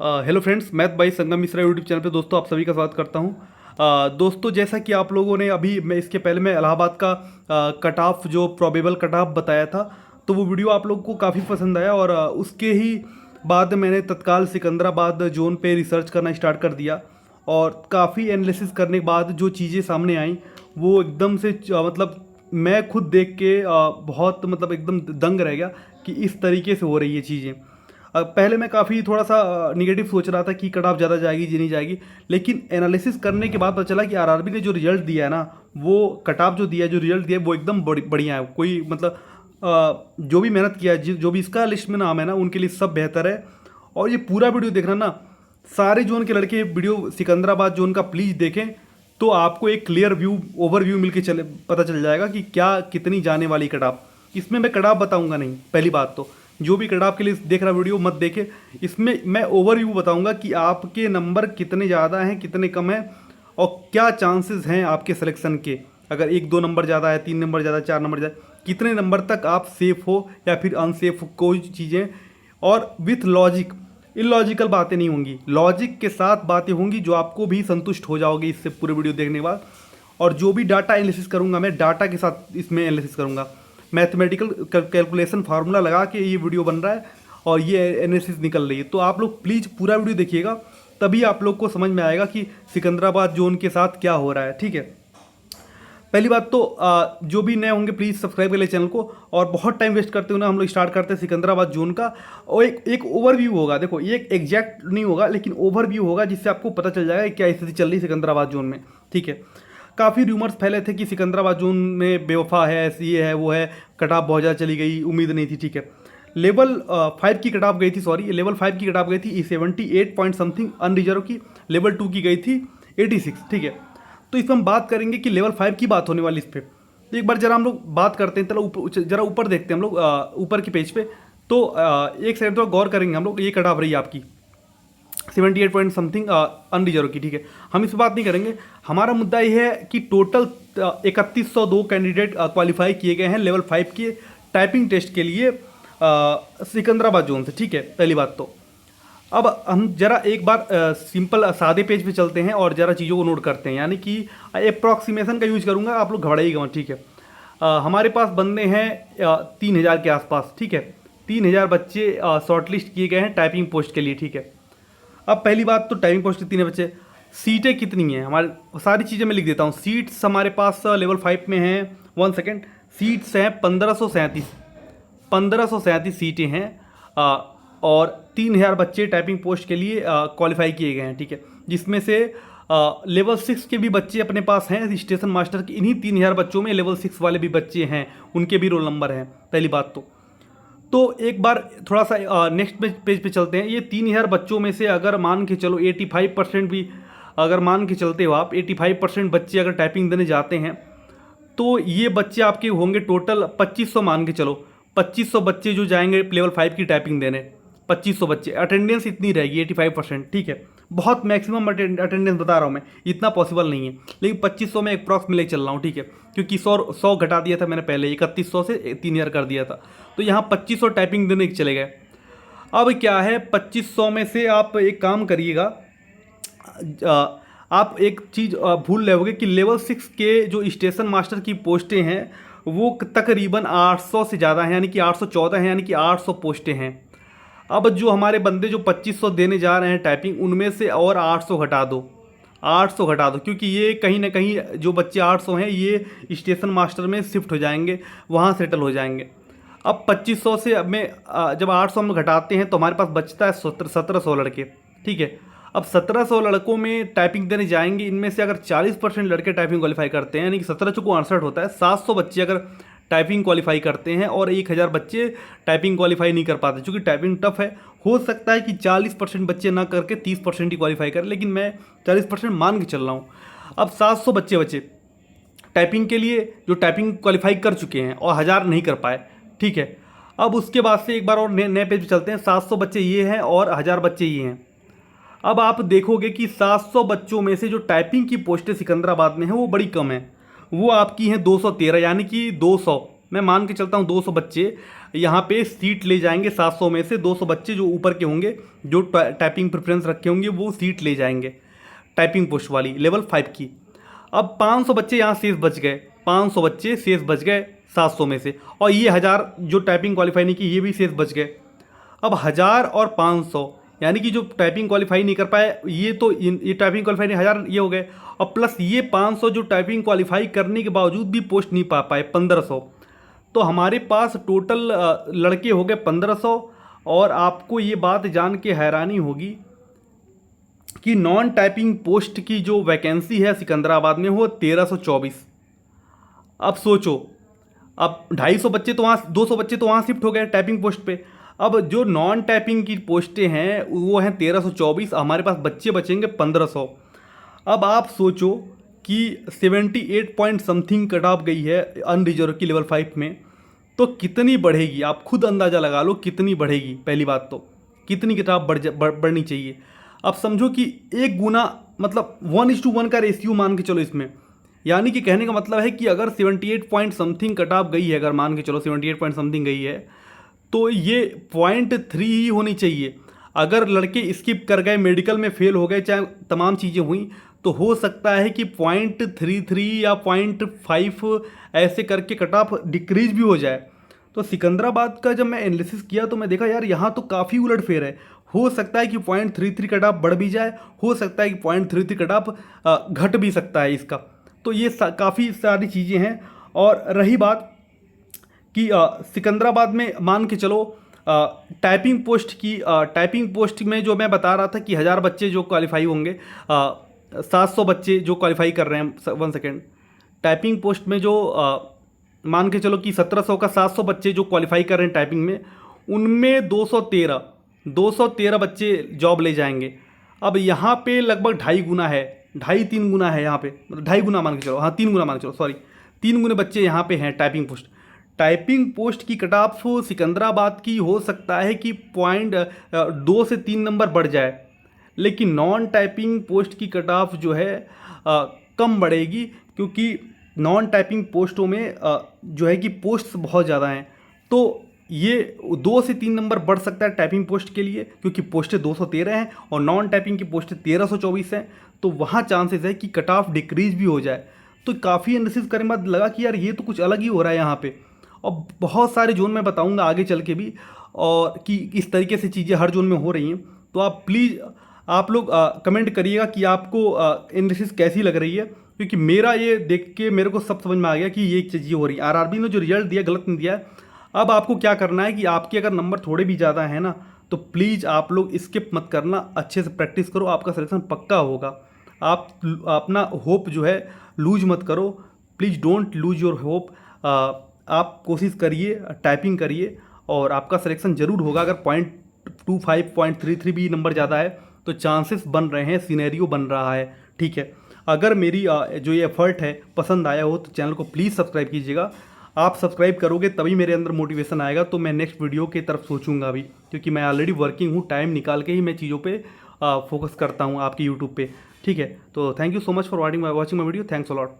Hello friends, math by Sangam Mishra YouTube channel पे दोस्तों आप सभी का स्वागत करता हूं। दोस्तों, जैसा कि आप लोगों ने अभी मैं इसके पहले मैं इलाहाबाद का कट ऑफ जो प्रोबेबल कट ऑफ बताया था, तो वो वीडियो आप लोगों को काफ़ी पसंद आया और उसके ही बाद मैंने तत्काल सिकंदराबाद जोन पे रिसर्च करना स्टार्ट कर दिया। और काफ़ी एनालिसिस करने के बाद जो चीज़ें सामने आई वो एकदम से मतलब मैं खुद देख के बहुत मतलब एकदम दंग रह गया कि इस तरीके से हो रही है चीज़ें। पहले मैं काफ़ी थोड़ा सा निगेटिव सोच रहा था कि कट ऑफ ज़्यादा जाएगी जी नहीं जाएगी, लेकिन एनालिसिस करने के बाद पता चला कि आरआरबी ने जो रिजल्ट दिया है ना, वो कट ऑफ जो दिया है, जो रिजल्ट दिया है वो एकदम बढ़िया है। कोई मतलब जो भी मेहनत किया है, जो भी इसका लिस्ट में नाम है ना, उनके लिए सब बेहतर है। और ये पूरा वीडियो देखना ना, सारे जोन के लड़के वीडियो सिकंदराबाद जोन का प्लीज़ देखें, तो आपको एक क्लियर व्यू ओवरव्यू मिल के पता चल जाएगा कि क्या कितनी जाने वाली कट ऑफ। इसमें मैं कट ऑफ बताऊँगा नहीं, पहली बात तो जो भी कट ऑफ के लिए देख रहा वीडियो मत देखे। इसमें मैं ओवरव्यू बताऊंगा कि आपके नंबर कितने ज़्यादा हैं, कितने कम हैं, और क्या चांसेस हैं आपके सिलेक्शन के। अगर एक दो नंबर ज़्यादा है, तीन नंबर ज़्यादा, चार नंबर ज़्यादा, कितने नंबर तक आप सेफ हो या फिर अनसेफ, कोई चीज़ें। और विथ लॉजिक, इलॉजिकल बातें नहीं होंगी, लॉजिक के साथ बातें होंगी जो आपको भी संतुष्ट हो जाओगे इससे पूरे वीडियो देखने के बाद। और जो भी डाटा एनालिसिस करूँगा मैं डाटा के साथ इसमें एनालिसिस करूँगा, मैथमेटिकल कैलकुलेशन फार्मूला लगा के ये वीडियो बन रहा है और ये एनालिसिस निकल रही है। तो आप लोग प्लीज़ पूरा वीडियो देखिएगा, तभी आप लोग को समझ में आएगा कि सिकंदराबाद जोन के साथ क्या हो रहा है। ठीक है, पहली बात तो जो भी नए होंगे प्लीज़ सब्सक्राइब कर ले चैनल को। और बहुत टाइम वेस्ट करते हुए ना हम लोग स्टार्ट करते हैं सिकंदराबाद जोन का। और एक ओवरव्यू होगा, देखो ये एक एग्जैक्ट नहीं होगा लेकिन ओवरव्यू होगा, जिससे आपको पता चल जाएगा कि क्या स्थिति चल रही है सिकंदराबाद जोन में। ठीक है, काफ़ी रूमर्स फैले थे कि सिकंदराबाद जोन में बेवफा है, ऐसी ये है वो है, कट ऑफ बहुत ज़्यादा चली गई, उम्मीद नहीं थी। ठीक है, लेवल 5 की कट ऑफ गई थी, सॉरी लेवल 5 की कट ऑफ गई थी 78 पॉइंट समथिंग अनरिजर्व की। लेवल 2 की गई थी 86। ठीक है, तो इसमें हम बात करेंगे कि लेवल 5 की बात होने वाली इस पर। तो एक बार जरा हम लोग बात करते हैं, चलो जरा ऊपर देखते हैं हम लोग, ऊपर की पेज पे। तो एक सेकंड तो गौर करेंगे हम लोग, ये कट ऑफ रही है आपकी 78 पॉइंट समथिंग अनरिजर्व की। ठीक है, हम इस पर बात नहीं करेंगे। हमारा मुद्दा ये है कि टोटल 3102 कैंडिडेट क्वालिफाई किए गए हैं लेवल 5 के टाइपिंग टेस्ट के लिए सिकंदराबाद जोन से। ठीक है, पहली बात तो अब हम जरा एक बार सिंपल सादे पेज पे चलते हैं और जरा चीज़ों को नोट करते हैं, यानी कि अप्रॉक्सीमेशन का यूज करूँगा, आप लोग घबराइएगा। ठीक है, हमारे पास बंदे हैं 3000 के आसपास। ठीक है, 3000 बच्चे शॉर्टलिस्ट किए गए हैं टाइपिंग पोस्ट के लिए। ठीक है, अब पहली बात तो टाइपिंग पोस्ट कितने बच्चे, सीटें कितनी हैं, हमारे सारी चीज़ें मैं लिख देता हूँ। सीट्स हमारे पास लेवल 5 में हैं, 1 सेकेंड, सीट्स हैं 1537 सीटें हैं। और 3000 बच्चे टाइपिंग पोस्ट के लिए क्वालिफाई किए गए हैं। ठीक है, जिसमें से लेवल 6 के भी बच्चे अपने पास हैं स्टेशन मास्टर की। इन्हीं 3000 बच्चों में लेवल 6 वाले भी बच्चे हैं, उनके भी रोल नंबर हैं। पहली बात तो एक बार थोड़ा सा नेक्स्ट पेज पे चलते हैं। ये 3000 बच्चों में से अगर मान के चलो 85% भी अगर मान के चलते हो आप, 85% बच्चे अगर टाइपिंग देने जाते हैं, तो ये बच्चे आपके होंगे टोटल 2500 मान के चलो। 2500 बच्चे जो जाएंगे लेवल 5 की टाइपिंग देने, 2500 बच्चे, अटेंडेंस इतनी रहेगी 85%। ठीक है, बहुत मैक्सिमम अटेंडेंस बता रहा हूँ मैं, इतना पॉसिबल नहीं है, लेकिन 2500 में अप्रॉक्स में ले चल रहा हूँ। ठीक है, क्योंकि 100 घटा दिया था मैंने पहले, 3100 से 3000 कर दिया था, तो यहाँ 2500 टाइपिंग देने के चले गए। अब क्या है, 2500 में से आप एक काम करिएगा, आप एक चीज़ भूल रहे होगे कि लेवल 6 के जो स्टेशन मास्टर की पोस्टें हैं वो तकरीबन 800 से ज़्यादा हैं, यानी कि 814 हैं, यानी कि 800 पोस्टें हैं। अब जो हमारे बंदे जो 2500 देने जा रहे हैं टाइपिंग, उनमें से और 800 घटा दो, 800 घटा दो, क्योंकि ये कहीं ना कहीं जो बच्चे 800 हैं ये स्टेशन मास्टर में शिफ्ट हो जाएंगे, वहाँ सेटल हो जाएंगे। अब 2500 से अब में जब 800 हम घटाते हैं तो हमारे पास बचता है 1700 लड़के। ठीक है, अब 1700 लड़कों में टाइपिंग देने जाएंगे, इनमें से अगर 40% लड़के टाइपिंग क्वालिफाई करते हैं, यानी कि 17 चौको 68 होता है, 700 बच्चे अगर टाइपिंग क्वालिफाई करते हैं और 1000 बच्चे टाइपिंग क्वालिफाई नहीं कर पाते, क्योंकि टाइपिंग टफ है। हो सकता है कि 40% बच्चे ना करके 30% ही क्वालिफाई करें, लेकिन मैं 40% मान के चल रहा हूँ। अब 700 बच्चे बचे टाइपिंग के लिए जो टाइपिंग क्वालिफाई कर चुके हैं और 1000 नहीं कर पाए। ठीक है, अब उसके बाद से एक बार और नए पेज पे चलते हैं। 700 बच्चे ये हैं और 1000 बच्चे ये हैं। अब आप देखोगे कि 700 बच्चों में से जो टाइपिंग की पोस्टें सिकंदराबाद में हैं वो बड़ी कम है, वो आपकी हैं 213, यानी कि 200 मैं मान के चलता हूँ 200 बच्चे यहाँ पे सीट ले जाएंगे, 700 में से 200 बच्चे जो ऊपर के होंगे, जो टाइपिंग प्रेफरेंस रखे होंगे, वो सीट ले जाएंगे टाइपिंग पोस्ट वाली लेवल 5 की। अब 500 बच्चे यहाँ शेष बच गए, 500 बच्चे शेष बच गए 700 में से, और ये 1000 जो टाइपिंग क्वालिफाई नहीं की, ये भी शेष बच गए। अब 1000 और 500 यानी कि जो टाइपिंग क्वालिफाई नहीं कर पाए, ये तो ये टाइपिंग क्वालिफाई नहीं, 1000 ये हो गए, और प्लस ये 500 जो टाइपिंग क्वालिफाई करने के बावजूद भी पोस्ट नहीं पा पाए, 1500। तो हमारे पास टोटल लड़के हो गए 1500। और आपको ये बात जान के हैरानी होगी कि नॉन टाइपिंग पोस्ट की जो वैकेंसी है सिकंदराबाद में, वो 1324। अब सोचो, अब 250 बच्चे तो वहाँ, 200 बच्चे तो वहाँ शिफ्ट हो गए टाइपिंग पोस्ट पे। अब जो नॉन टाइपिंग की पोस्टें हैं वो हैं 1324, हमारे पास बच्चे बचेंगे 1500। अब आप सोचो कि 78 पॉइंट समथिंग कट ऑफ गई है अनरिजर्व की लेवल 5 में, तो कितनी बढ़ेगी, आप खुद अंदाज़ा लगा लो कितनी बढ़ेगी। पहली बात तो कितनी कट ऑफ बढ़नी चाहिए। अब समझो कि 1 गुना, मतलब 1:1 का रेशियो मान के चलो इसमें, यानी कि कहने का मतलब है कि अगर 78 पॉइंट समथिंग कट ऑफ गई है, अगर मान के चलो 78 पॉइंट समथिंग गई है, तो ये 0.3 ही होनी चाहिए। अगर लड़के स्किप कर गए, मेडिकल में फेल हो गए, चाहे तमाम चीज़ें हुई, तो हो सकता है कि 0.33 या 0.5 ऐसे करके कट ऑफ डिक्रीज भी हो जाए। तो सिकंदराबाद का जब मैं एनालिसिस किया तो मैं देखा यार यहाँ तो काफ़ी उलटफेर है। हो सकता है कि 0.33 कट ऑफ बढ़ भी जाए, हो सकता है कि 0.33 कट ऑफ घट भी सकता है इसका। तो ये काफ़ी सारी चीज़ें हैं। और रही बात कि सिकंदराबाद में मान के चलो टाइपिंग पोस्ट की, टाइपिंग पोस्ट में जो मैं बता रहा था कि 1000 बच्चे जो क्वालिफाई होंगे, 700 बच्चे जो क्वालिफाई कर रहे हैं, 1 सेकेंड, टाइपिंग पोस्ट में जो मान के चलो कि 1700 का 700 बच्चे जो क्वालिफाई कर रहे हैं टाइपिंग में, उनमें 213 बच्चे जॉब ले जाएंगे। अब यहाँ पे लगभग 2.5 गुना है, 2.5-3 गुना है यहाँ पे, मतलब 2.5 गुना मान के चलो, हाँ 3 गुना मान के चलो, सॉरी 3 गुने बच्चे यहाँ पे हैं टाइपिंग पोस्ट। टाइपिंग पोस्ट की कट ऑफ सिकंदराबाद की हो सकता है कि 2 से 3 नंबर बढ़ जाए, लेकिन नॉन टाइपिंग पोस्ट की कट ऑफ जो है कम बढ़ेगी, क्योंकि नॉन टाइपिंग पोस्टों में जो है कि पोस्ट्स बहुत ज़्यादा हैं। तो ये 2 से 3 नंबर बढ़ सकता है टाइपिंग पोस्ट के लिए, क्योंकि पोस्टें 213 हैं और नॉन टाइपिंग की पोस्टें 1324 हैं। तो वहाँ चांसेस है कि कट ऑफ डिक्रीज भी हो जाए। तो काफ़ी एनालिसिस करने बाद लगा कि यार ये तो कुछ अलग ही हो रहा है यहाँ पे। और बहुत सारे जोन में बताऊँगा आगे चल के भी, और कि इस तरीके से चीज़ें हर जोन में हो रही हैं। तो आप प्लीज़ आप लोग कमेंट करिएगा कि आपको एनालिसिस कैसी लग रही है, क्योंकि मेरा ये देख के मेरे को सब समझ में आ गया कि ये चीज़ें हो रही है। आरआरबी ने जो रिजल्ट दिया गलत नहीं दिया है। अब आपको क्या करना है कि आपके अगर नंबर थोड़े भी ज़्यादा है ना, तो प्लीज़ आप लोग स्किप मत करना, अच्छे से प्रैक्टिस करो, आपका सिलेक्शन पक्का होगा। आप अपना होप जो है लूज मत करो, please don't lose your hope. आप कोशिश करिए, टाइपिंग करिए, और आपका सिलेक्शन ज़रूर होगा। अगर 0.25 0.33 भी नंबर ज़्यादा है तो चांसेस बन रहे हैं, सिनेरियो बन रहा है, ठीक है। अगर मेरी जो ये एफर्ट है पसंद आया हो तो चैनल को प्लीज़ सब्सक्राइब कीजिएगा। आप सब्सक्राइब करोगे तभी मेरे अंदर मोटिवेशन आएगा, तो मैं नेक्स्ट वीडियो की तरफ सोचूंगा अभी, क्योंकि मैं ऑलरेडी वर्किंग हूँ, टाइम निकाल के ही मैं चीज़ों पे फोकस करता हूँ आपके यूट्यूब पे, ठीक है। तो thank you so much for watching my video, thanks a lot.